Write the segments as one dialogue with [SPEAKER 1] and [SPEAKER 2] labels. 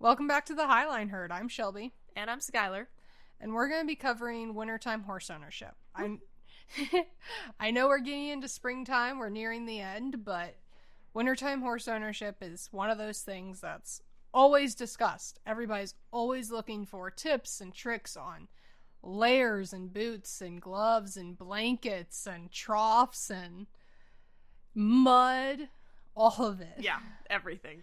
[SPEAKER 1] Welcome back to the Highline Herd. I'm Shelby.
[SPEAKER 2] And I'm Skylar.
[SPEAKER 1] And we're going to be covering wintertime horse ownership. I know we're getting into springtime. We're nearing the end, but wintertime horse ownership is one of those things that's always discussed. Everybody's always looking for tips and tricks on layers and boots and gloves and blankets and troughs and mud. All of it.
[SPEAKER 2] Yeah, everything.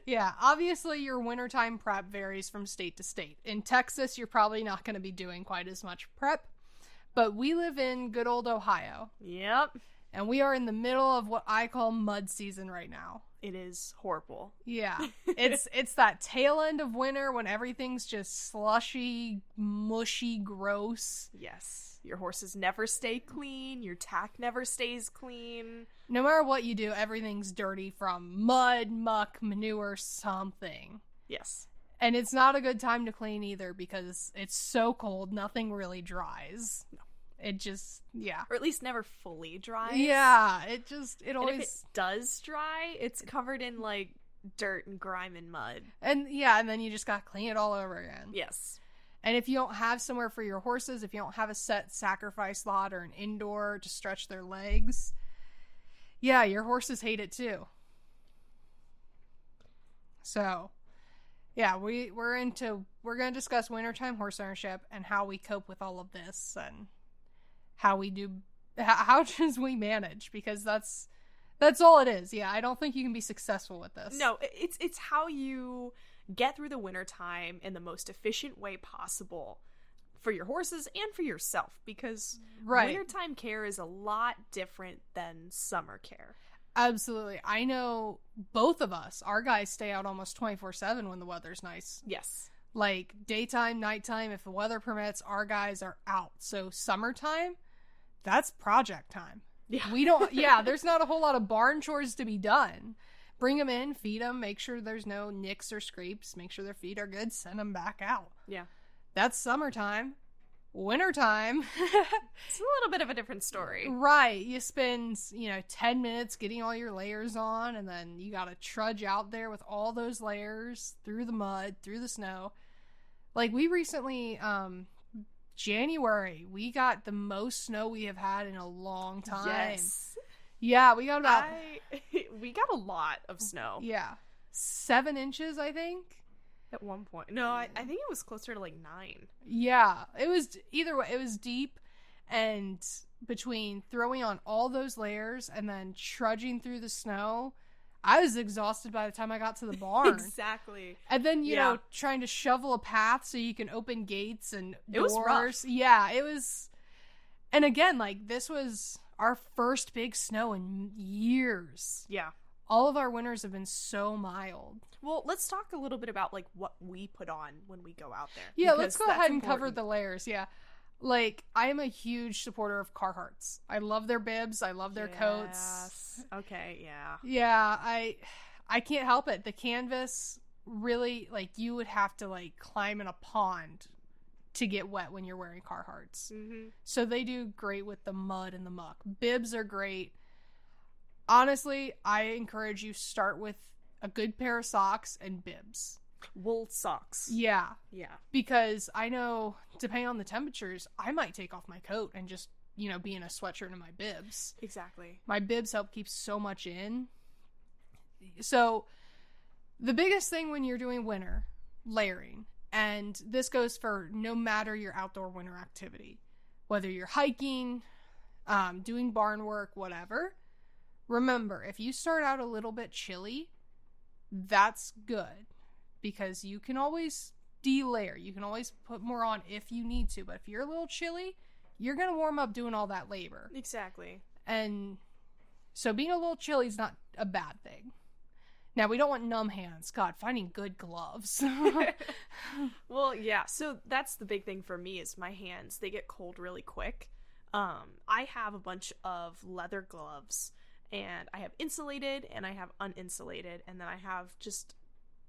[SPEAKER 1] Yeah, obviously your wintertime prep varies from state to state. In Texas, you're probably not going to be doing quite as much prep, but we live in good old Ohio.
[SPEAKER 2] Yep.
[SPEAKER 1] And we are in the middle of what I call mud season right now.
[SPEAKER 2] It is horrible.
[SPEAKER 1] Yeah. It's that tail end of winter when everything's just slushy, mushy, gross.
[SPEAKER 2] Yes. Your horses never stay clean. Your tack never stays clean.
[SPEAKER 1] No matter what you do, everything's dirty from mud, muck, manure, something.
[SPEAKER 2] Yes.
[SPEAKER 1] And it's not a good time to clean either because it's so cold, nothing really dries.
[SPEAKER 2] No.
[SPEAKER 1] It just, yeah.
[SPEAKER 2] Or at least never fully dries.
[SPEAKER 1] Yeah, it always...
[SPEAKER 2] And if it does dry, it's covered in, like, dirt and grime and mud.
[SPEAKER 1] And, yeah, and then you just gotta clean it all over again.
[SPEAKER 2] Yes.
[SPEAKER 1] And if you don't have somewhere for your horses, if you don't have a set sacrifice lot or an indoor to stretch their legs, yeah, your horses hate it too. So, yeah, we're going to discuss wintertime horse ownership and how we cope with all of this and how does we manage, because that's all it is. Yeah, I don't think you can be successful with this.
[SPEAKER 2] No, it's how you get through the wintertime in the most efficient way possible for your horses and for yourself, because wintertime care is a lot different than summer care.
[SPEAKER 1] Absolutely. I know both of us, our guys stay out almost 24/7 when the weather's nice.
[SPEAKER 2] Yes.
[SPEAKER 1] Like daytime, nighttime, if the weather permits, our guys are out. So summertime, that's project time.
[SPEAKER 2] Yeah.
[SPEAKER 1] There's not a whole lot of barn chores to be done. Bring them in, feed them, make sure there's no nicks or scrapes, make sure their feet are good, send them back out.
[SPEAKER 2] Yeah.
[SPEAKER 1] That's summertime. Wintertime.
[SPEAKER 2] It's a little bit of a different story.
[SPEAKER 1] Right. You spend, 10 minutes getting all your layers on, and then you gotta trudge out there with all those layers through the mud, through the snow. Like, we recently, January, we got the most snow we have had in a long time.
[SPEAKER 2] Yes.
[SPEAKER 1] Yeah, we got
[SPEAKER 2] we got a lot of snow.
[SPEAKER 1] Yeah. 7 inches, I think.
[SPEAKER 2] At one point. No, I think it was closer to like 9.
[SPEAKER 1] Yeah. It was, either way, it was deep, and between throwing on all those layers and then trudging through the snow, I was exhausted by the time I got to the barn.
[SPEAKER 2] Exactly.
[SPEAKER 1] And then, you know, trying to shovel a path so you can open gates and doors.
[SPEAKER 2] It was rough.
[SPEAKER 1] Yeah, it was. And again, like, this was our first big snow in years.
[SPEAKER 2] Yeah.
[SPEAKER 1] All of our winters have been so mild.
[SPEAKER 2] Well, let's talk a little bit about, like, what we put on when we go out there.
[SPEAKER 1] Yeah, let's go ahead and cover the layers. Yeah. Like, I am a huge supporter of Carhartts. I love their bibs. I love their coats.
[SPEAKER 2] Okay, yeah.
[SPEAKER 1] Yeah, I can't help it. The canvas, really, like, you would have to, like, climb in a pond to get wet when you're wearing Carhartts.
[SPEAKER 2] Mm-hmm.
[SPEAKER 1] So they do great with the mud and the muck. Bibs are great. Honestly, I encourage you start with a good pair of socks and bibs.
[SPEAKER 2] Wool socks.
[SPEAKER 1] Yeah.
[SPEAKER 2] Yeah.
[SPEAKER 1] Because I know, depending on the temperatures, I might take off my coat and just, be in a sweatshirt and my bibs.
[SPEAKER 2] Exactly.
[SPEAKER 1] My bibs help keep so much in. So, the biggest thing when you're doing winter, layering, and this goes for no matter your outdoor winter activity, whether you're hiking, doing barn work, whatever, remember, if you start out a little bit chilly, that's good, because you can always de-layer. You can always put more on if you need to, but if you're a little chilly, you're going to warm up doing all that labor.
[SPEAKER 2] Exactly.
[SPEAKER 1] And so being a little chilly is not a bad thing. Now, we don't want numb hands. God, finding good gloves.
[SPEAKER 2] Well, yeah, so that's the big thing for me is my hands. They get cold really quick. I have a bunch of leather gloves, and I have insulated and I have uninsulated, and then I have just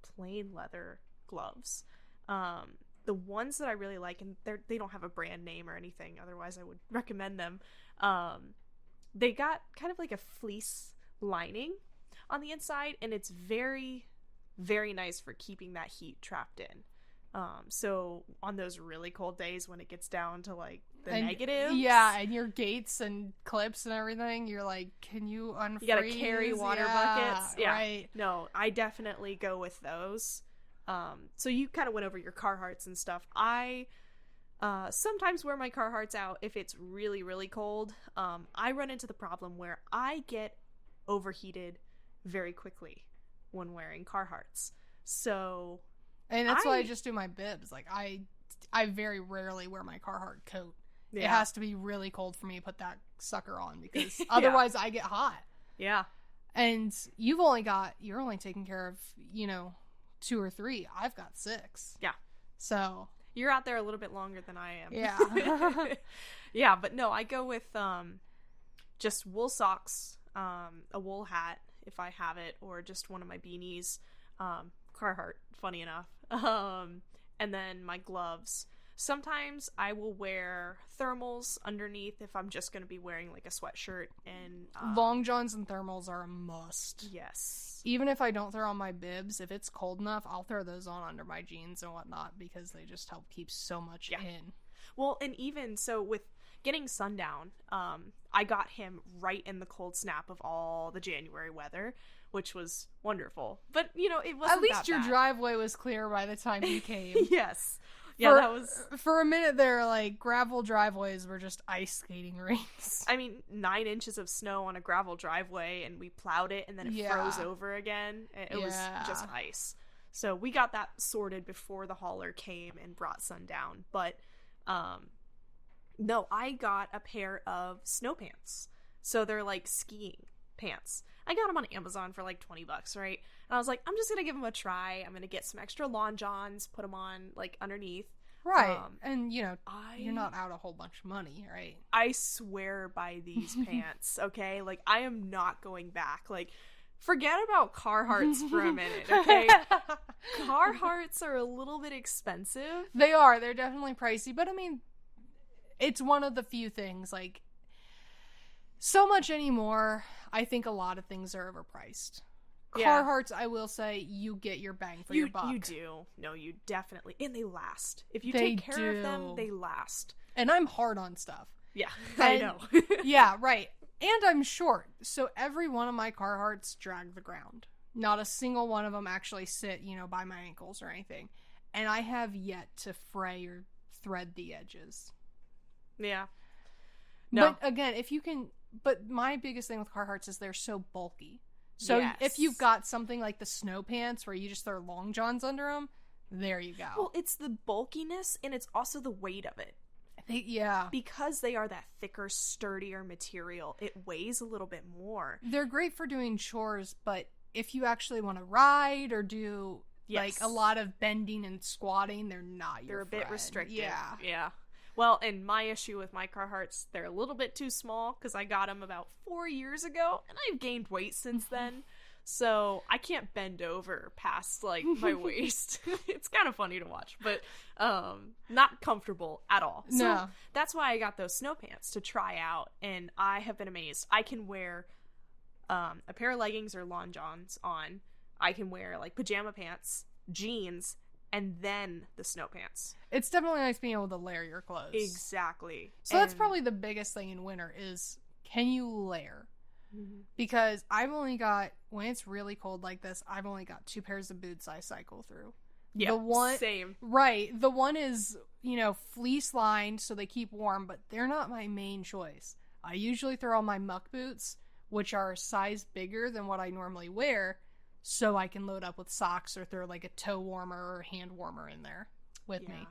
[SPEAKER 2] plain leather gloves. The ones that I really like, and they don't have a brand name or anything, otherwise I would recommend them. They got kind of like a fleece lining on the inside, and it's very very nice for keeping that heat trapped in. So on those really cold days when it gets down to like the negatives,
[SPEAKER 1] and your gates and clips and everything, you're like, can you unfreeze?
[SPEAKER 2] You gotta carry water buckets. Yeah,
[SPEAKER 1] right.
[SPEAKER 2] No, I definitely go with those. So you kind of went over your Carhartts and stuff. I sometimes wear my Carhartts out if it's really, really cold. I run into the problem where I get overheated very quickly when wearing Carhartts. So...
[SPEAKER 1] And that's why I just do my bibs. Like, I very rarely wear my Carhartt coat.
[SPEAKER 2] Yeah.
[SPEAKER 1] It has to be really cold for me to put that sucker on, because otherwise I get hot.
[SPEAKER 2] Yeah.
[SPEAKER 1] And you're only taking care of, 2 or 3. I've got 6.
[SPEAKER 2] Yeah.
[SPEAKER 1] So.
[SPEAKER 2] You're out there a little bit longer than I am.
[SPEAKER 1] Yeah.
[SPEAKER 2] Yeah, but no, I go with just wool socks, a wool hat if I have it, or just one of my beanies. Carhartt, funny enough. And then my gloves. Sometimes I will wear thermals underneath if I'm just going to be wearing like a sweatshirt. And
[SPEAKER 1] long johns and thermals are a must.
[SPEAKER 2] Yes.
[SPEAKER 1] Even if I don't throw on my bibs, if it's cold enough, I'll throw those on under my jeans and whatnot, because they just help keep so much in.
[SPEAKER 2] Well, and even so with getting Sundown, I got him right in the cold snap of all the January weather, which was wonderful. But, it wasn't
[SPEAKER 1] at least
[SPEAKER 2] that
[SPEAKER 1] your
[SPEAKER 2] bad.
[SPEAKER 1] Driveway was clear by the time you came.
[SPEAKER 2] Yes. Yeah, that was...
[SPEAKER 1] For a minute there, like, gravel driveways were just ice skating rinks.
[SPEAKER 2] I mean, 9 inches of snow on a gravel driveway, and we plowed it, and then it froze over again. It was just ice. So we got that sorted before the hauler came and brought Sundown. But, no, I got a pair of snow pants. So they're like skiing pants. I got them on Amazon for like $20, right? And I was like, I'm just going to give them a try. I'm going to get some extra lawn johns, put them on like underneath.
[SPEAKER 1] Right. And, you're not out a whole bunch of money, right?
[SPEAKER 2] I swear by these pants, okay? Like, I am not going back. Like, forget about Carhartts for a minute, okay? Carhartts are a little bit expensive.
[SPEAKER 1] They are. They're definitely pricey. But, I mean, it's one of the few things, like, so much anymore, I think a lot of things are overpriced.
[SPEAKER 2] Yeah.
[SPEAKER 1] Carhartts, I will say, you get your bang for your buck.
[SPEAKER 2] You do. No, you definitely. And they last. If you take care of them, they last.
[SPEAKER 1] And I'm hard on stuff.
[SPEAKER 2] Yeah, I know.
[SPEAKER 1] Yeah, right. And I'm short. So every one of my Carhartts drag the ground. Not a single one of them actually sit, by my ankles or anything. And I have yet to fray or thread the edges.
[SPEAKER 2] Yeah. No.
[SPEAKER 1] But again, but my biggest thing with Carhartts is they're so bulky. So if you've got something like the snow pants where you just throw long johns under them, there you go.
[SPEAKER 2] Well, it's the bulkiness, and it's also the weight of it. Because they are that thicker, sturdier material, it weighs a little bit more.
[SPEAKER 1] They're great for doing chores, but if you actually want to ride or do like a lot of bending and squatting, they're not your friend.
[SPEAKER 2] They're a bit restrictive. Yeah. Well, and my issue with my Carhartts, they're a little bit too small because I got them about 4 years ago, and I've gained weight since then. So I can't bend over past, like, my waist. It's kind of funny to watch, but not comfortable at all. So that's why I got those snow pants to try out, and I have been amazed. I can wear a pair of leggings or lawn johns on. I can wear, like, pajama pants, jeans, and then the snow pants. It's
[SPEAKER 1] definitely nice being able to layer your clothes.
[SPEAKER 2] Exactly.
[SPEAKER 1] So that's probably the biggest thing in winter is, can you layer? Mm-hmm. Because I've only got, when it's really cold like this, I've only got 2 pairs of boots I cycle through.
[SPEAKER 2] Yeah, same.
[SPEAKER 1] Right. The one is, fleece lined so they keep warm, but they're not my main choice. I usually throw on my muck boots, which are a size bigger than what I normally wear, so I can load up with socks or throw like a toe warmer or hand warmer in there with me.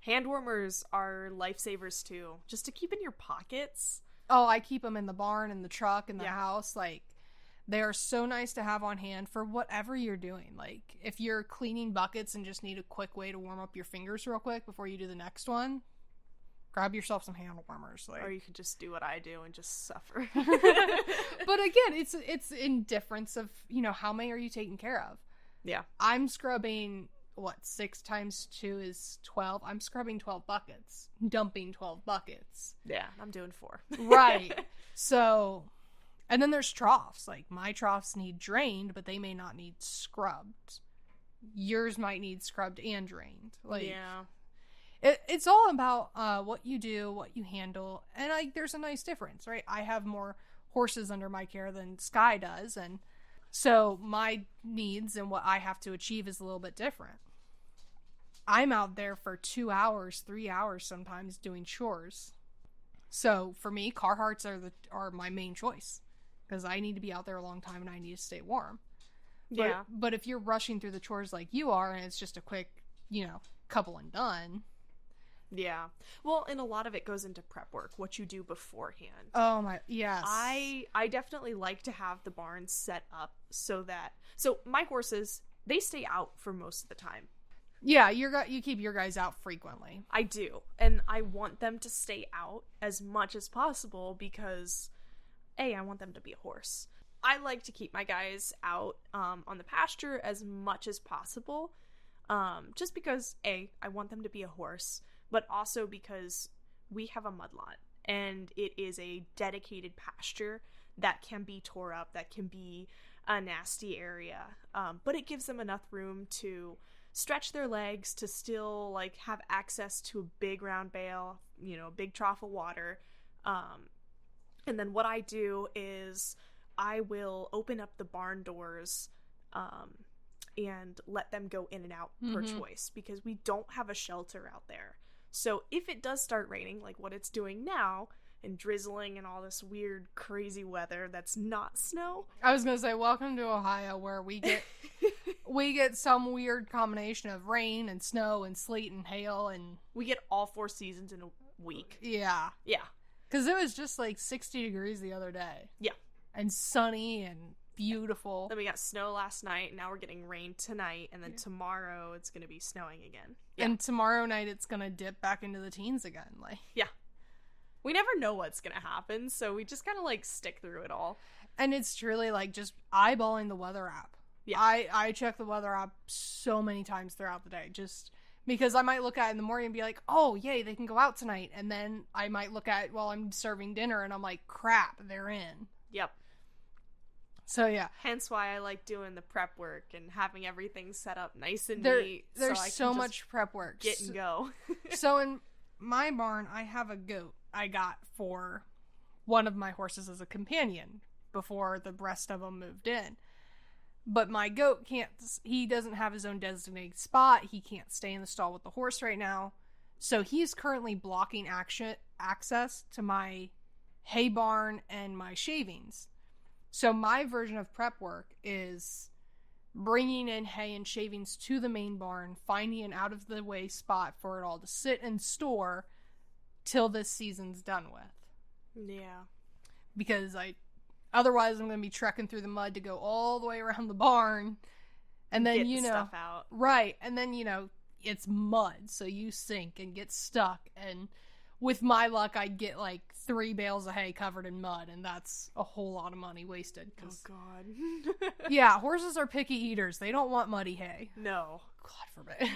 [SPEAKER 2] Hand warmers are lifesavers too, just to keep in your pockets.
[SPEAKER 1] Oh, I keep them in the barn, in the truck, in the house. Like, they are so nice to have on hand for whatever you're doing. Like, if you're cleaning buckets and just need a quick way to warm up your fingers real quick before you do the next one, grab yourself some hand warmers. Like.
[SPEAKER 2] Or you could just do what I do and just suffer.
[SPEAKER 1] But again, it's indifference of, how many are you taking care of?
[SPEAKER 2] Yeah.
[SPEAKER 1] I'm scrubbing, 6 times 2 is 12. I'm scrubbing 12 buckets, dumping 12 buckets.
[SPEAKER 2] Yeah, I'm doing 4.
[SPEAKER 1] Right. So And then there's troughs. Like, my troughs need drained, but they may not need scrubbed. Yours might need scrubbed and drained. Like,
[SPEAKER 2] yeah.
[SPEAKER 1] It's all about what you do, what you handle, and like there's a nice difference, right? I have more horses under my care than Sky does, and so my needs and what I have to achieve is a little bit different. I'm out there for 2 hours, 3 hours sometimes doing chores. So for me, Carhartts are my main choice because I need to be out there a long time and I need to stay warm. But if you're rushing through the chores like you are and it's just a quick, couple and done.
[SPEAKER 2] Yeah. Well, and a lot of it goes into prep work, what you do beforehand.
[SPEAKER 1] Oh my, yes.
[SPEAKER 2] I definitely like to have the barn set up so my horses, they stay out for most of the time.
[SPEAKER 1] Yeah, you keep your guys out frequently.
[SPEAKER 2] I do. And I want them to stay out as much as possible because, I want them to be a horse. I like to keep my guys out on the pasture as much as possible. Just because, I want them to be a horse, but also because we have a mud lot and it is a dedicated pasture that can be tore up, that can be a nasty area. But it gives them enough room to stretch their legs, to still like have access to a big round bale, a big trough of water. And then what I do is I will open up the barn doors, and let them go in and out per choice because we don't have a shelter out there. So if it does start raining, like what it's doing now, and drizzling and all this weird, crazy weather that's not snow.
[SPEAKER 1] I was going to say, welcome to Ohio, where we get some weird combination of rain and snow and sleet and hail, and
[SPEAKER 2] we get all 4 seasons in a week.
[SPEAKER 1] Yeah.
[SPEAKER 2] Yeah.
[SPEAKER 1] Because it was just like 60 degrees the other day.
[SPEAKER 2] Yeah.
[SPEAKER 1] And sunny and beautiful.
[SPEAKER 2] Then we got snow last night, and now we're getting rain tonight, and then tomorrow it's going to be snowing again. Yeah.
[SPEAKER 1] And tomorrow night it's going to dip back into the teens again. Like,
[SPEAKER 2] yeah. We never know what's going to happen, so we just kind of like stick through it all.
[SPEAKER 1] And it's truly like just eyeballing the weather app. Yeah. I check the weather app so many times throughout the day, just because I might look at it in the morning and be like, oh, yay, they can go out tonight. And then I might look at it while I'm serving dinner and I'm like, crap, they're in.
[SPEAKER 2] Yep.
[SPEAKER 1] So, yeah.
[SPEAKER 2] Hence why I like doing the prep work and having everything set up nice and neat.
[SPEAKER 1] There's so much prep work.
[SPEAKER 2] Get and go.
[SPEAKER 1] So, in my barn, I have a goat I got for one of my horses as a companion before the rest of them moved in. But my goat he doesn't have his own designated spot. He can't stay in the stall with the horse right now. So, he's currently blocking access to my hay barn and my shavings. So my version of prep work is bringing in hay and shavings to the main barn, finding an out-of-the-way spot for it all to sit and store till this season's done with.
[SPEAKER 2] Yeah.
[SPEAKER 1] Because otherwise I'm going to be trekking through the mud to go all the way around the barn. And then,
[SPEAKER 2] get stuff out.
[SPEAKER 1] Right. And then, it's mud, so you sink and get stuck. And with my luck, I'd get like 3 bales of hay covered in mud, and that's a whole lot of money wasted.
[SPEAKER 2] Oh, God.
[SPEAKER 1] Yeah, horses are picky eaters. They don't want muddy hay.
[SPEAKER 2] No.
[SPEAKER 1] God forbid.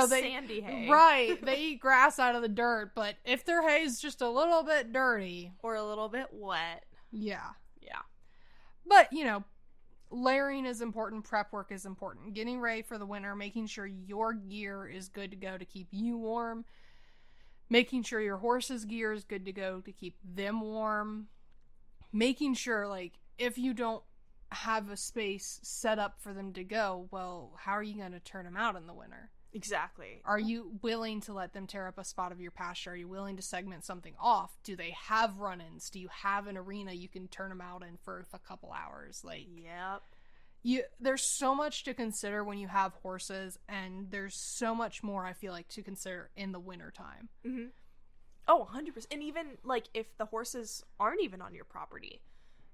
[SPEAKER 2] Sandy hay.
[SPEAKER 1] Right. They eat grass out of the dirt, but if their hay is just a little bit dirty.
[SPEAKER 2] Or a little bit wet.
[SPEAKER 1] Yeah.
[SPEAKER 2] Yeah.
[SPEAKER 1] But, layering is important. Prep work is important. Getting ready for the winter, making sure your gear is good to go to keep you warm. Making sure your horse's gear is good to go to keep them warm. Making sure, if you don't have a space set up for them to go, well, how are you going to turn them out in the winter?
[SPEAKER 2] Exactly.
[SPEAKER 1] Are you willing to let them tear up a spot of your pasture? Are you willing to segment something off? Do they have run-ins? Do you have an arena you can turn them out in for a couple hours?
[SPEAKER 2] Yep.
[SPEAKER 1] There's so much to consider when you have horses, and there's so much more, I feel like, to consider in the wintertime.
[SPEAKER 2] Mm-hmm. Oh, 100%. And even, if the horses aren't even on your property,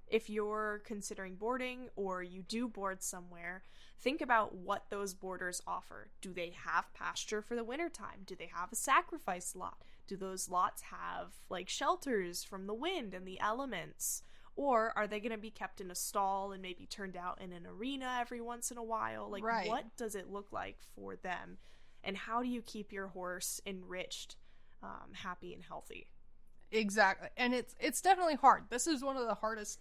[SPEAKER 2] if you're considering boarding or you do board somewhere, think about what those boarders offer. Do they have pasture for the wintertime? Do they have a sacrifice lot? Do those lots have, shelters from the wind and the elements? Or are they going to be kept in a stall and maybe turned out in an arena every once in a while?
[SPEAKER 1] Right.
[SPEAKER 2] What does it look like for them? And how do you keep your horse enriched, happy, and healthy?
[SPEAKER 1] Exactly. And it's definitely hard. This is one of the hardest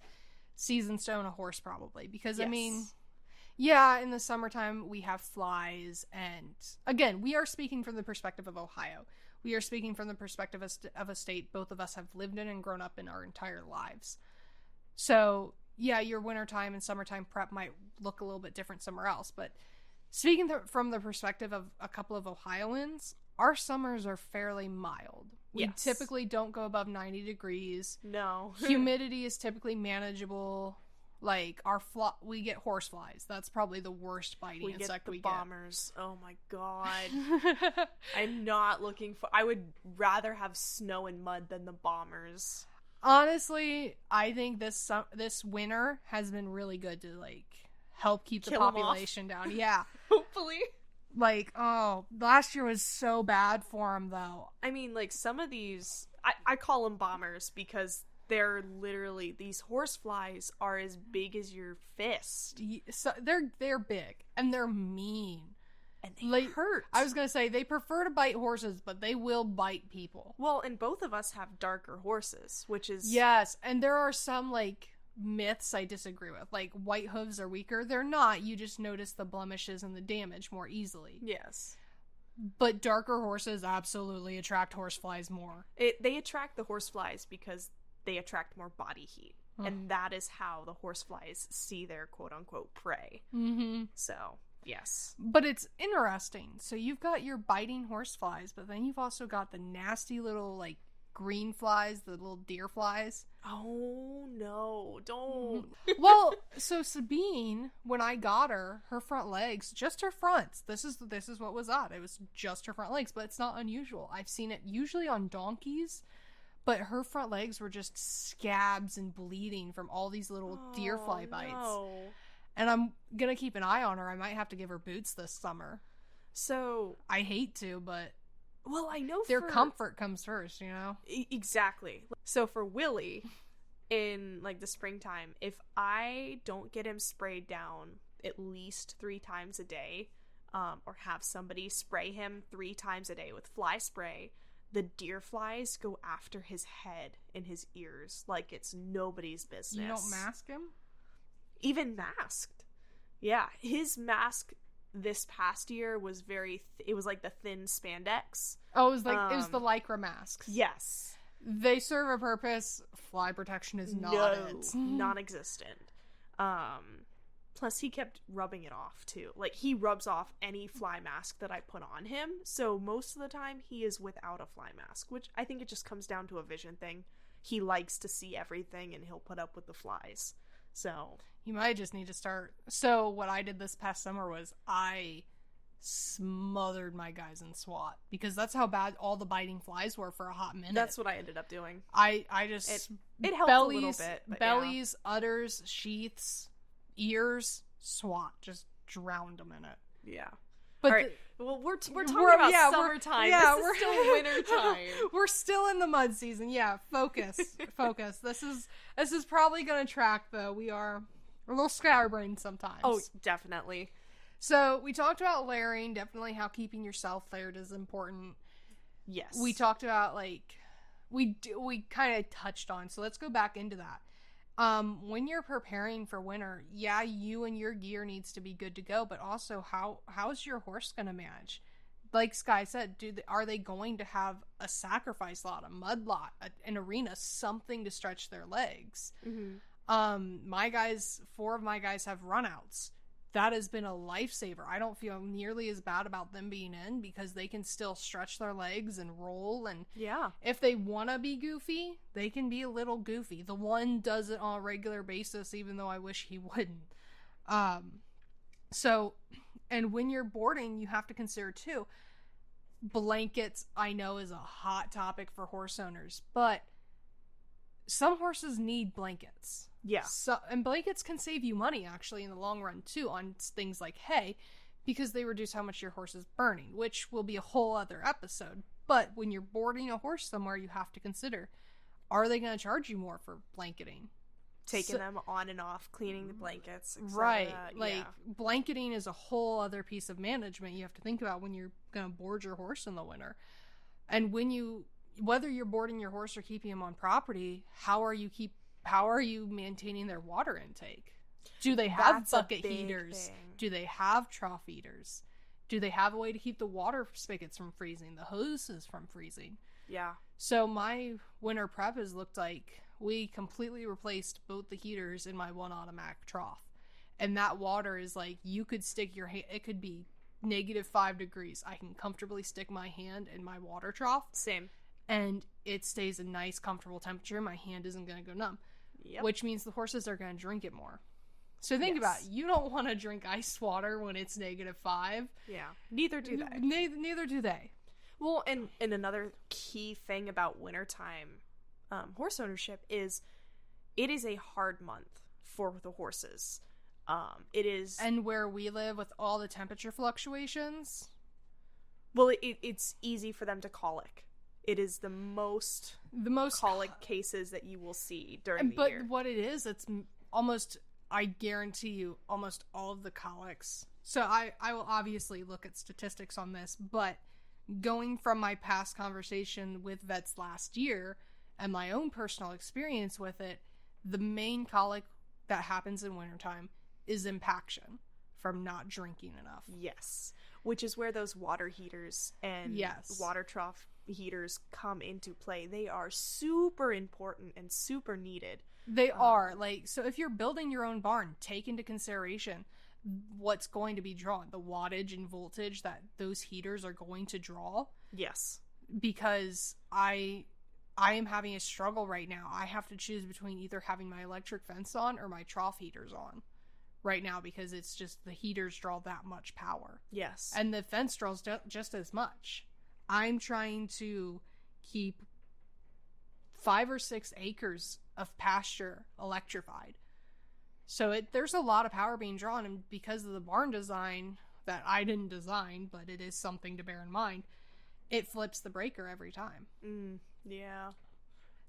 [SPEAKER 1] seasons to own a horse, probably, because I mean, yeah, in the summertime we have flies, and again, we are speaking from the perspective of Ohio. We are speaking from the perspective of a state both of us have lived in and grown up in our entire lives. So yeah, your wintertime and summertime prep might look a little bit different somewhere else, but speaking from the perspective of a couple of Ohioans, our summers are fairly mild. We typically don't go above 90 degrees.
[SPEAKER 2] No.
[SPEAKER 1] Humidity is typically manageable. Like, we get horse flies. That's probably the worst biting insect we get.
[SPEAKER 2] Bombers. Oh my god. I'm not looking for... I would rather have snow and mud than the bombers.
[SPEAKER 1] Honestly, I think this winter has been really good to, like, help keep the population down. Yeah.
[SPEAKER 2] Hopefully.
[SPEAKER 1] Like, oh, last year was so bad for them, though.
[SPEAKER 2] I mean, like, some of these... I call them bombers because they're literally... These horse flies are as big as your fist.
[SPEAKER 1] So they're big, and they're mean.
[SPEAKER 2] And they hurt.
[SPEAKER 1] I was going to say, they prefer to bite horses, but they will bite people.
[SPEAKER 2] Well, and both of us have darker horses, which is...
[SPEAKER 1] Yes, and there are some, like... myths I disagree with. Like, white hooves are weaker. They're not. You just notice the blemishes and the damage more easily.
[SPEAKER 2] Yes.
[SPEAKER 1] But darker horses absolutely attract horseflies more.
[SPEAKER 2] They attract the horseflies because they attract more body heat. And that is how the horseflies see their quote-unquote prey. Mm-hmm. So, yes.
[SPEAKER 1] But it's interesting. So you've got your biting horseflies, but then you've also got the nasty little, like, green flies, the little deer flies.
[SPEAKER 2] Oh no, don't.
[SPEAKER 1] Well, so Sabine, when I got her front legs, just her fronts. This is what was odd. It was just her front legs, but it's not unusual. I've seen it usually on donkeys, but her front legs were just scabs and bleeding from all these little deer fly bites. No. And I'm gonna keep an eye on her. I might have to give her boots this summer.
[SPEAKER 2] So
[SPEAKER 1] I hate to, but
[SPEAKER 2] well, I know
[SPEAKER 1] their comfort comes first, you know?
[SPEAKER 2] Exactly. So for Willie, in, like, the springtime, if I don't get him sprayed down at least 3 times a day, or have somebody spray him 3 times a day with fly spray, the deer flies go after his head and his ears like it's nobody's business.
[SPEAKER 1] You don't mask him?
[SPEAKER 2] Even masked. Yeah, his mask... this past year was it was like the thin spandex.
[SPEAKER 1] Oh, it was like it was the Lycra masks.
[SPEAKER 2] Yes.
[SPEAKER 1] They serve a purpose. Fly protection is not it.
[SPEAKER 2] Non-existent. Plus he kept rubbing it off too. Like, he rubs off any fly mask that I put on him. So most of the time he is without a fly mask, which I think it just comes down to a vision thing. He likes to see everything and he'll put up with the flies. So
[SPEAKER 1] you might just need to start. So what I did this past summer was I smothered my guys in SWAT because that's how bad all the biting flies were for a hot minute.
[SPEAKER 2] That's what I ended up doing.
[SPEAKER 1] I just
[SPEAKER 2] it helped a little bit. But
[SPEAKER 1] bellies, udders, sheaths, ears, SWAT. Just drowned them in it.
[SPEAKER 2] Yeah.
[SPEAKER 1] But
[SPEAKER 2] all right. Well, we're talking about summertime.
[SPEAKER 1] Yeah,
[SPEAKER 2] this is still wintertime.
[SPEAKER 1] We're still in the mud season. Yeah, focus. This is probably going to track, though. We are a little scatterbrained sometimes.
[SPEAKER 2] Oh, definitely.
[SPEAKER 1] So we talked about layering. Definitely how keeping yourself layered is important.
[SPEAKER 2] Yes.
[SPEAKER 1] We talked about, like, we kind of touched on. So let's go back into that. When you're preparing for winter, yeah, you and your gear needs to be good to go, but also how's your horse going to manage? Like Sky said, are they going to have a sacrifice lot, a mud lot, an arena, something to stretch their legs? Mm-hmm. 4 of my guys have runouts. That has been a lifesaver. I don't feel nearly as bad about them being in because they can still stretch their legs and roll. And
[SPEAKER 2] yeah, if
[SPEAKER 1] they want to be goofy, they can be a little goofy. The one does it on a regular basis, even though I wish he wouldn't. So, and when you're boarding, you have to consider too, blankets, I know, is a hot topic for horse owners, but some horses need blankets.
[SPEAKER 2] Yeah.
[SPEAKER 1] So, and blankets can save you money, actually, in the long run, too, on things like hay, because they reduce how much your horse is burning, which will be a whole other episode. But when you're boarding a horse somewhere, you have to consider, are they going to charge you more for blanketing?
[SPEAKER 2] Taking them on and off, cleaning the blankets, etc.
[SPEAKER 1] Right. Like, blanketing is a whole other piece of management you have to think about when you're going to board your horse in the winter. And when you whether you're boarding your horse or keeping him on property, how are you maintaining their water intake? Do they have bucket heaters? Do they have trough heaters? Do they have a way to keep the water spigots from freezing, the hoses from freezing?
[SPEAKER 2] Yeah.
[SPEAKER 1] So my winter prep has looked like we completely replaced both the heaters in my one automatic trough. And that water is like, you could stick your hand, it could be -5 degrees. I can comfortably stick my hand in my water trough.
[SPEAKER 2] Same.
[SPEAKER 1] And it stays a nice, comfortable temperature. My hand isn't going to go numb.
[SPEAKER 2] Yep.
[SPEAKER 1] Which means the horses are going to drink it more. So think about it. You don't want to drink ice water when it's -5.
[SPEAKER 2] Yeah. Neither do they.
[SPEAKER 1] Neither do they.
[SPEAKER 2] Well, and another key thing about wintertime horse ownership is it is a hard month for the horses. It is...
[SPEAKER 1] And where we live with all the temperature fluctuations...
[SPEAKER 2] Well, it's easy for them to colic. It is the most colic cases that you will see during the year.
[SPEAKER 1] But what it is, it's almost... I guarantee you, almost all of the colics... So I will obviously look at statistics on this, but going from my past conversation with vets last year and my own personal experience with it, the main colic that happens in wintertime is impaction from not drinking enough.
[SPEAKER 2] Yes. Which is where those water heaters and water trough heaters come into play. They are super important and super needed.
[SPEAKER 1] They are. Like, so if you're building your own barn, take into consideration what's going to be drawn, the wattage and voltage that those heaters are going to draw.
[SPEAKER 2] Yes.
[SPEAKER 1] Because I am having a struggle right now. I have to choose between either having my electric fence on or my trough heaters on right now, because it's just the heaters draw that much power.
[SPEAKER 2] Yes.
[SPEAKER 1] And the fence draws just as much. I'm trying to keep 5 or 6 acres of pasture electrified. So there's a lot of power being drawn, and because of the barn design that I didn't design, but it is something to bear in mind, it flips the breaker every time.
[SPEAKER 2] Yeah.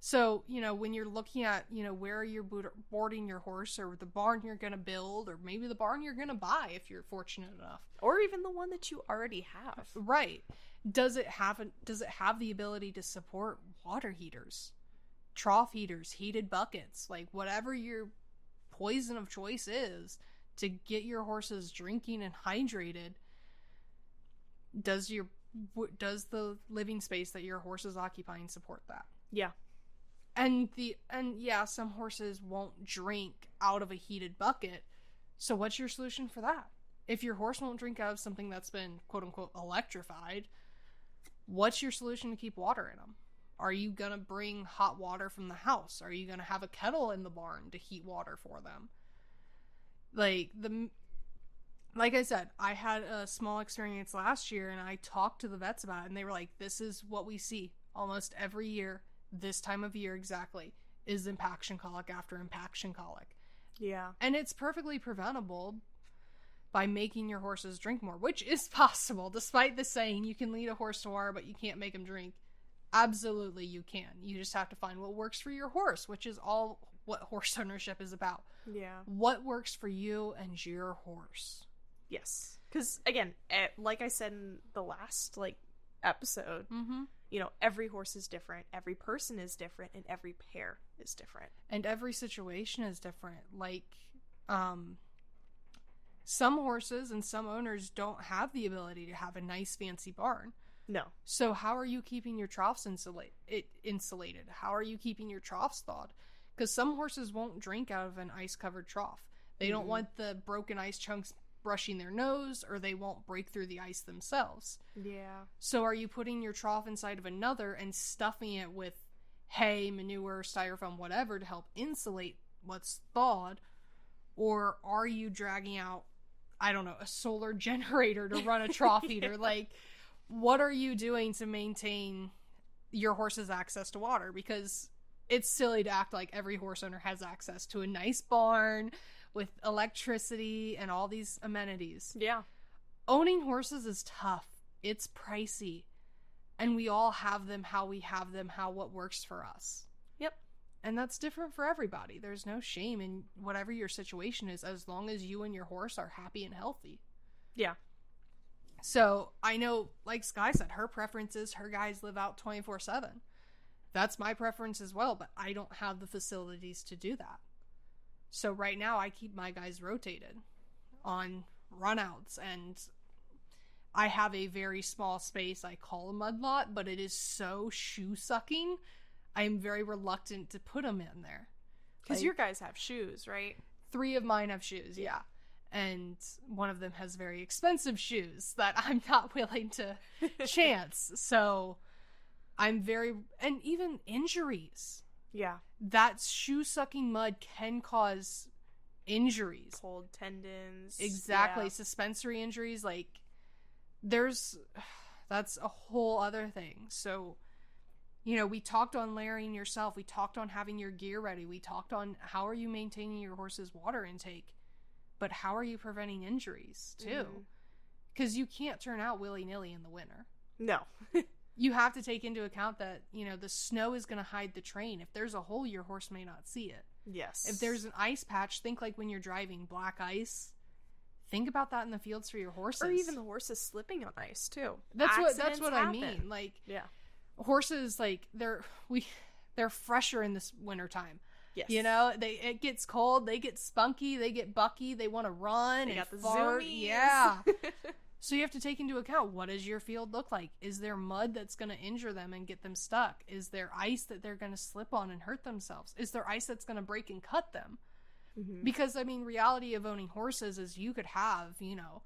[SPEAKER 1] So, when you're looking at, where you're boarding your horse, or the barn you're going to build, or maybe the barn you're going to buy if you're fortunate enough.
[SPEAKER 2] Or even the one that you already have.
[SPEAKER 1] Right. Does it have the ability to support water heaters, trough heaters, heated buckets, like whatever your poison of choice is to get your horses drinking and hydrated? Does the living space that your horse is occupying support that?
[SPEAKER 2] Yeah.
[SPEAKER 1] And some horses won't drink out of a heated bucket. So what's your solution for that? If your horse won't drink out of something that's been quote unquote electrified, what's your solution to keep water in them? Are you going to bring hot water from the house? Are you going to have a kettle in the barn to heat water for them? Like I said, I had a small experience last year, and I talked to the vets about it, and they were like, this is what we see almost every year, this time of year exactly, is impaction colic after impaction colic.
[SPEAKER 2] Yeah. And
[SPEAKER 1] it's perfectly preventable by making your horses drink more, which is possible, despite the saying you can lead a horse to water, but you can't make them drink. Absolutely, you can. You just have to find what works for your horse, which is all what horse ownership is about.
[SPEAKER 2] Yeah.
[SPEAKER 1] What works for you and your horse.
[SPEAKER 2] Yes. Because, again, like I said in the last, episode, every horse is different, every person is different, and every pair is different.
[SPEAKER 1] And every situation is different. Some horses and some owners don't have the ability to have a nice, fancy barn.
[SPEAKER 2] No.
[SPEAKER 1] So how are you keeping your troughs insulated? How are you keeping your troughs thawed? Because some horses won't drink out of an ice-covered trough. They don't want the broken ice chunks brushing their nose, or they won't break through the ice themselves.
[SPEAKER 2] Yeah.
[SPEAKER 1] So are you putting your trough inside of another and stuffing it with hay, manure, styrofoam, whatever to help insulate what's thawed? Or are you dragging out, a solar generator to run a trough heater? What are you doing to maintain your horse's access to water? Because it's silly to act like every horse owner has access to a nice barn with electricity and all these amenities.
[SPEAKER 2] Yeah.
[SPEAKER 1] Owning horses is tough. It's pricey. And we all have them how we have them, what works for us.
[SPEAKER 2] Yep.
[SPEAKER 1] And that's different for everybody. There's no shame in whatever your situation is, as long as you and your horse are happy and healthy.
[SPEAKER 2] Yeah.
[SPEAKER 1] So I know, like Sky said, her preference is her guys live out 24/7. That's my preference as well, but I don't have the facilities to do that. So right now I keep my guys rotated on runouts, and I have a very small space I call a mud lot, but it is so shoe sucking. I am very reluctant to put them in there.
[SPEAKER 2] Because your guys have shoes, right?
[SPEAKER 1] 3 of mine have shoes, yeah. And one of them has very expensive shoes that I'm not willing to chance. So I'm very... And even injuries.
[SPEAKER 2] Yeah.
[SPEAKER 1] That shoe-sucking mud can cause injuries.
[SPEAKER 2] Pulled tendons.
[SPEAKER 1] Exactly.
[SPEAKER 2] Yeah.
[SPEAKER 1] Suspensory injuries. Like, there's... That's a whole other thing. So... You know, we talked on layering yourself. We talked on having your gear ready. We talked on how are you maintaining your horse's water intake. But how are you preventing injuries, too? Because you can't turn out willy-nilly in the winter.
[SPEAKER 2] No.
[SPEAKER 1] You have to take into account that, you know, the snow is going to hide the train. If there's a hole, your horse may not see it.
[SPEAKER 2] Yes.
[SPEAKER 1] If there's an ice patch, think like when you're driving black ice. Think about that in the fields for your horses.
[SPEAKER 2] Or even the horses slipping on ice, too.
[SPEAKER 1] That's what
[SPEAKER 2] happen.
[SPEAKER 1] I mean. Like,
[SPEAKER 2] yeah.
[SPEAKER 1] Horses, like, they're fresher in this wintertime.
[SPEAKER 2] Yes.
[SPEAKER 1] You know, it gets cold, they get spunky, they get bucky, they want to run
[SPEAKER 2] they
[SPEAKER 1] and
[SPEAKER 2] got the
[SPEAKER 1] fart.
[SPEAKER 2] zoomies.
[SPEAKER 1] Yeah. So you have to take into account, what does your field look like? Is there mud that's going to injure them and get them stuck? Is there ice that they're going to slip on and hurt themselves? Is there ice that's going to break and cut them? Mm-hmm. Because, I mean, reality of owning horses is you could have, you know,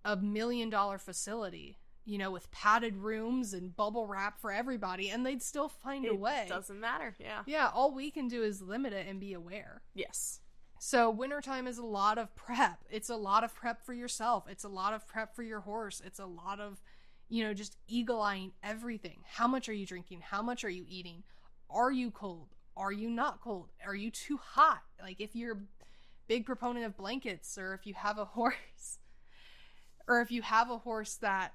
[SPEAKER 1] $1 million facility, you know, with padded rooms and bubble wrap for everybody, and they'd still find a way.
[SPEAKER 2] It doesn't matter, yeah.
[SPEAKER 1] Yeah, all we can do is limit it and be aware.
[SPEAKER 2] Yes.
[SPEAKER 1] So wintertime is a lot of prep. It's a lot of prep for yourself. It's a lot of prep for your horse. It's a lot of, you know, just eagle-eyeing everything. How much are you drinking? How much are you eating? Are you cold? Are you not cold? Are you too hot? Like, if you're a big proponent of blankets, or if you have a horse... Or if you have a horse that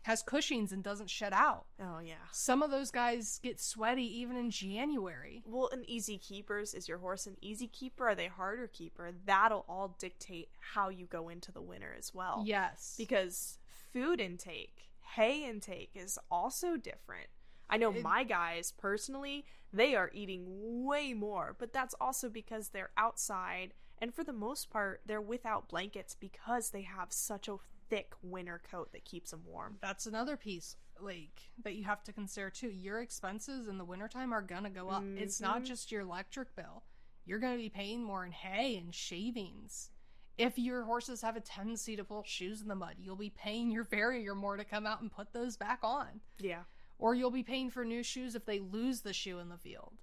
[SPEAKER 1] has Cushing's and doesn't shed out.
[SPEAKER 2] Oh, yeah.
[SPEAKER 1] Some of those guys get sweaty even in January.
[SPEAKER 2] Well, an easy keepers, is your horse an easy keeper? Are they harder keeper? That'll all dictate how you go into the winter as well.
[SPEAKER 1] Yes.
[SPEAKER 2] Because food intake, hay intake is also different. I know my guys, personally, they are eating way more. But that's also because they're outside. And for the most part, they're without blankets because they have such a thick winter coat that keeps them warm.
[SPEAKER 1] That's another piece, like, that you have to consider, too. Your expenses in the wintertime are going to go up. Mm-hmm. It's not just your electric bill. You're going to be paying more in hay and shavings. If your horses have a tendency to pull shoes in the mud, you'll be paying your farrier more to come out and put those back on.
[SPEAKER 2] Yeah.
[SPEAKER 1] Or you'll be paying for new shoes if they lose the shoe in the field.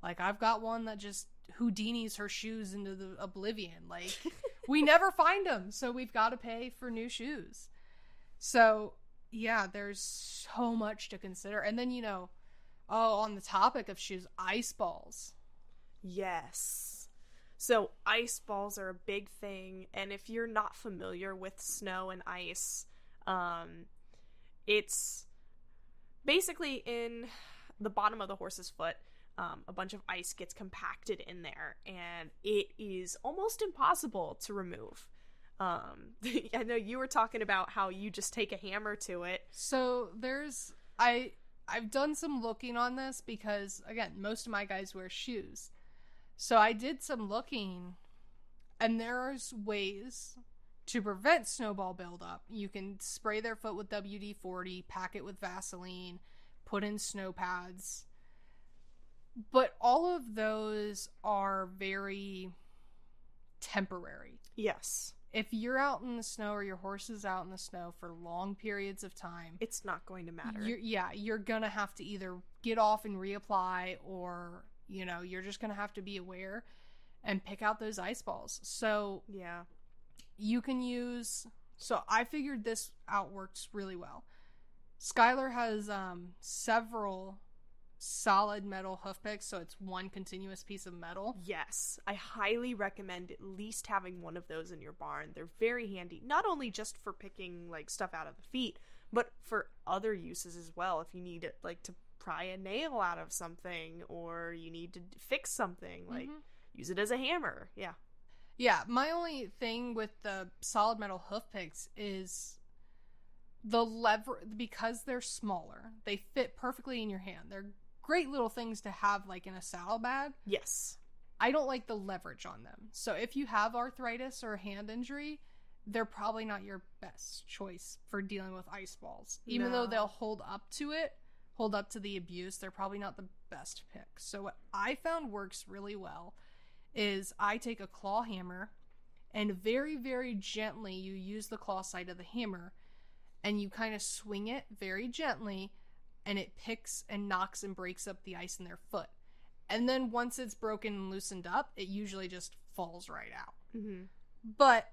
[SPEAKER 1] Like, I've got one that just Houdini's her shoes into the oblivion. Like, we never find them, so we've got to pay for new shoes. So, yeah, there's so much to consider. And then, you know, on the topic of shoes, ice balls.
[SPEAKER 2] Yes. So, ice balls are a big thing, and if you're not familiar with snow and ice, it's basically in the bottom of the horse's foot. A bunch of ice gets compacted in there, and it is almost impossible to remove. I know you were talking about how you just take a hammer to it.
[SPEAKER 1] So I've done some looking on this because, again, most of my guys wear shoes. So I did some looking, and there's ways to prevent snowball buildup. You can spray their foot with WD-40, pack it with Vaseline, put in snow pads. But all of those are very temporary.
[SPEAKER 2] Yes.
[SPEAKER 1] If you're out in the snow or your horse is out in the snow for long periods of time,
[SPEAKER 2] it's not going to matter.
[SPEAKER 1] You're going to have to either get off and reapply, or, you know, you're just going to have to be aware and pick out those ice balls. So,
[SPEAKER 2] yeah.
[SPEAKER 1] You can use... So, I figured this out works really well. Skylar has several solid metal hoof picks, so it's one continuous piece of metal.
[SPEAKER 2] Yes, I highly recommend at least having one of those in your barn. They're very handy, not only just for picking like stuff out of the feet, but for other uses as well. If you need it, like, to pry a nail out of something, or you need to fix something, like, use it as a hammer. Yeah,
[SPEAKER 1] my only thing with the solid metal hoof picks is the lever, because they're smaller, they fit perfectly in your hand. They're great little things to have like in a saddle bag.
[SPEAKER 2] Yes.
[SPEAKER 1] I don't like the leverage on them. So if you have arthritis or a hand injury, they're probably not your best choice for dealing with ice balls. Even though they'll hold up to the abuse, they're probably not the best pick. So what I found works really well is I take a claw hammer and very, very gently you use the claw side of the hammer and you kind of swing it very gently and it picks and knocks and breaks up the ice in their foot. And then once it's broken and loosened up, it usually just falls right out.
[SPEAKER 2] Mm-hmm.
[SPEAKER 1] But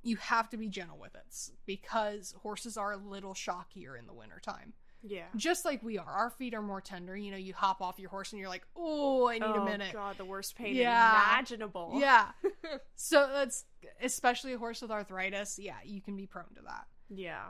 [SPEAKER 1] you have to be gentle with it because horses are a little shockier in the wintertime.
[SPEAKER 2] Yeah.
[SPEAKER 1] Just like we are. Our feet are more tender. You know, you hop off your horse and you're like, oh, I need a minute.
[SPEAKER 2] Oh, God, the worst pain imaginable.
[SPEAKER 1] Yeah. So that's, especially a horse with arthritis, yeah, you can be prone to that.
[SPEAKER 2] Yeah.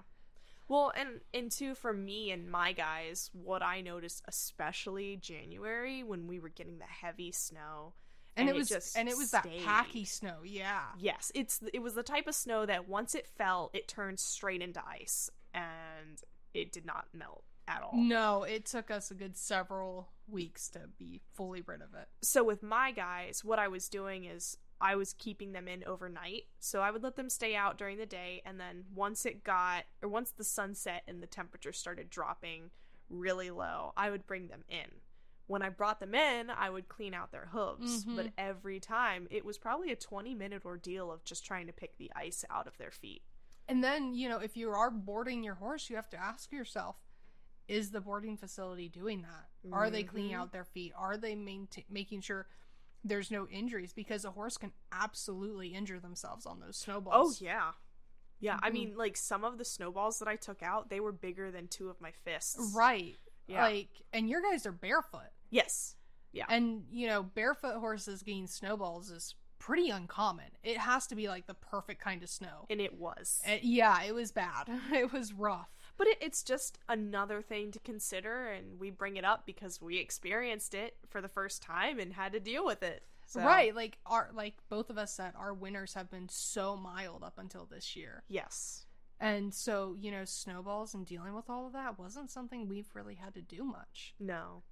[SPEAKER 2] Well, and too, for me and my guys, what I noticed, especially January, when we were getting the heavy snow, and it was that packy snow, yeah. Yes, it was the type of snow that once it fell, it turned straight into ice, and it did not melt at all.
[SPEAKER 1] No, it took us a good several weeks to be fully rid of it.
[SPEAKER 2] So with my guys, what I was doing is I was keeping them in overnight. So I would let them stay out during the day, and then once the sun set and the temperature started dropping really low, I would bring them in. When I brought them in, I would clean out their hooves,
[SPEAKER 1] Mm-hmm.
[SPEAKER 2] but every time it was probably a 20-minute ordeal of just trying to pick the ice out of their feet.
[SPEAKER 1] And then, you know, if you are boarding your horse, you have to ask yourself, is the boarding facility doing that? Are they cleaning out their feet? Are they making sure there's no injuries? Because a horse can absolutely injure themselves on those snowballs.
[SPEAKER 2] Oh, yeah. Yeah,
[SPEAKER 1] Mm-hmm.
[SPEAKER 2] I mean, like, some of the snowballs that I took out, they were bigger than two of my fists.
[SPEAKER 1] Right.
[SPEAKER 2] Yeah.
[SPEAKER 1] Like, and your guys are barefoot.
[SPEAKER 2] Yes. Yeah.
[SPEAKER 1] And, you know, barefoot horses getting snowballs is pretty uncommon. It has to be, like, the perfect kind of snow.
[SPEAKER 2] And it was.
[SPEAKER 1] Yeah, it was bad. It was rough.
[SPEAKER 2] But it's just another thing to consider, and we bring it up because we experienced it for the first time and had to deal with it. So.
[SPEAKER 1] Right, like both of us said, our winters have been so mild up until this year.
[SPEAKER 2] Yes.
[SPEAKER 1] And so, you know, snowballs and dealing with all of that wasn't something we've really had to do much.
[SPEAKER 2] No.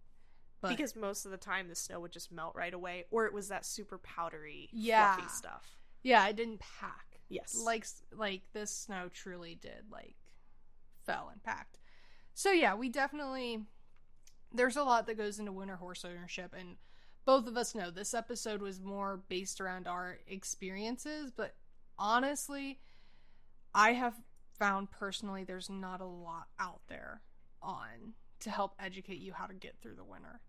[SPEAKER 1] But,
[SPEAKER 2] because most of the time the snow would just melt right away, or it was that super powdery, fluffy stuff.
[SPEAKER 1] Yeah, it didn't pack.
[SPEAKER 2] Yes.
[SPEAKER 1] Like this snow truly did, like, fell and packed. So yeah, there's a lot that goes into winter horse ownership, and both of us know this episode was more based around our experiences, but honestly, I have found personally there's not a lot out there to help educate you how to get through the winter.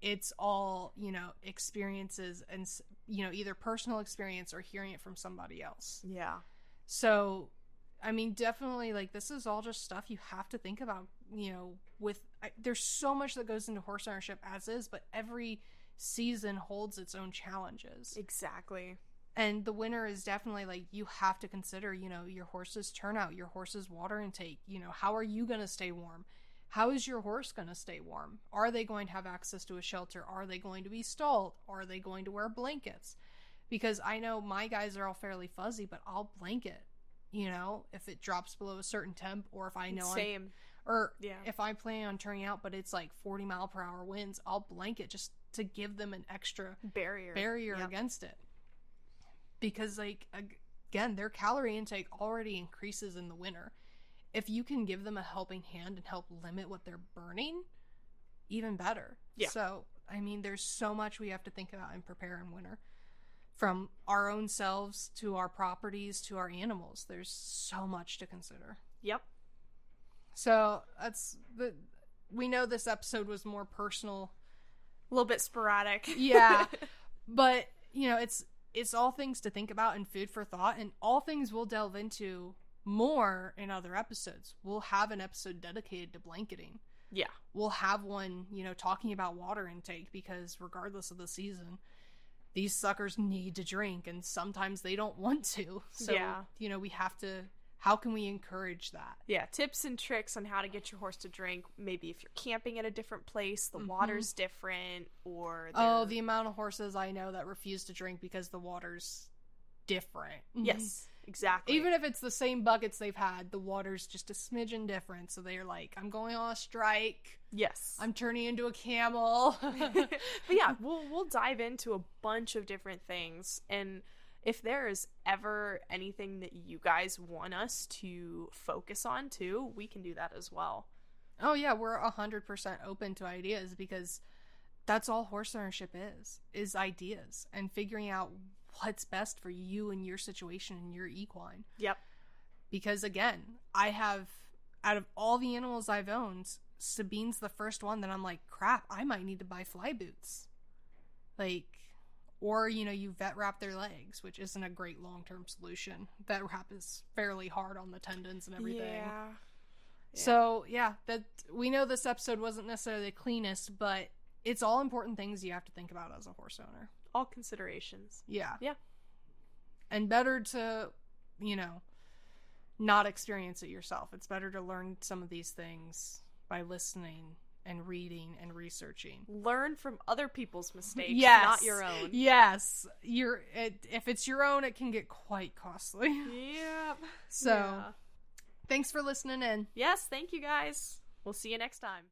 [SPEAKER 1] It's all, you know, experiences and, you know, either personal experience or hearing it from somebody else.
[SPEAKER 2] Yeah.
[SPEAKER 1] So, I mean, definitely, like, this is all just stuff you have to think about, you know, there's so much that goes into horse ownership as is, but every season holds its own challenges.
[SPEAKER 2] Exactly.
[SPEAKER 1] And the winter is definitely, like, you have to consider, you know, your horse's turnout, your horse's water intake, you know, how are you going to stay warm? How is your horse going to stay warm? Are they going to have access to a shelter? Are they going to be stalled? Are they going to wear blankets? Because I know my guys are all fairly fuzzy, but I'll blanket, you know, if it drops below a certain temp, or if I know if I plan on turning out, but it's like 40-mile-per-hour winds, I'll blanket just to give them an extra barrier against it. Because, like, again, their calorie intake already increases in the winter. If you can give them a helping hand and help limit what they're burning, even better.
[SPEAKER 2] Yeah.
[SPEAKER 1] So, I mean, there's so much we have to think about and prepare in winter. From our own selves to our properties to our animals. There's so much to consider.
[SPEAKER 2] Yep.
[SPEAKER 1] So, we know this episode was more personal.
[SPEAKER 2] A little bit sporadic.
[SPEAKER 1] Yeah. But, you know, it's all things to think about and food for thought, and all things we'll delve into more in other episodes. We'll have an episode dedicated to blanketing.
[SPEAKER 2] Yeah.
[SPEAKER 1] We'll have one, you know, talking about water intake, because regardless of the season, these suckers need to drink, and sometimes they don't want to. So, you know, we have to, how can we encourage that?
[SPEAKER 2] Yeah, tips and tricks on how to get your horse to drink. Maybe if you're camping at a different place, the water's different, or...
[SPEAKER 1] the amount of horses I know that refuse to drink because the water's different.
[SPEAKER 2] Yes. exactly.
[SPEAKER 1] Even if it's the same buckets they've had, the water's just a smidgen different. So they're like, I'm going on a strike.
[SPEAKER 2] Yes.
[SPEAKER 1] I'm turning into a camel.
[SPEAKER 2] But yeah, we'll dive into a bunch of different things, and if there is ever anything that you guys want us to focus on too, we can do that as well.
[SPEAKER 1] Oh yeah, we're 100% open to ideas, because that's all horse ownership is ideas and figuring out what's best for you and your situation and your equine.
[SPEAKER 2] Yep.
[SPEAKER 1] Because again, I have, out of all the animals I've owned, Sabine's the first one that I'm like, crap, I might need to buy fly boots. Like, or, you vet wrap their legs, which isn't a great long-term solution. Vet wrap is fairly hard on the tendons and everything.
[SPEAKER 2] Yeah.
[SPEAKER 1] So, yeah, that we know this episode wasn't necessarily the cleanest, but it's all important things you have to think about as a horse owner.
[SPEAKER 2] All considerations.
[SPEAKER 1] Yeah.
[SPEAKER 2] Yeah.
[SPEAKER 1] And better to, not experience it yourself. It's better to learn some of these things by listening and reading and researching.
[SPEAKER 2] Learn from other people's mistakes,
[SPEAKER 1] yes.
[SPEAKER 2] not your own.
[SPEAKER 1] Yes. If it's your own, it can get quite costly.
[SPEAKER 2] Yep.
[SPEAKER 1] So, thanks for listening in.
[SPEAKER 2] Yes, thank you guys. We'll see you next time.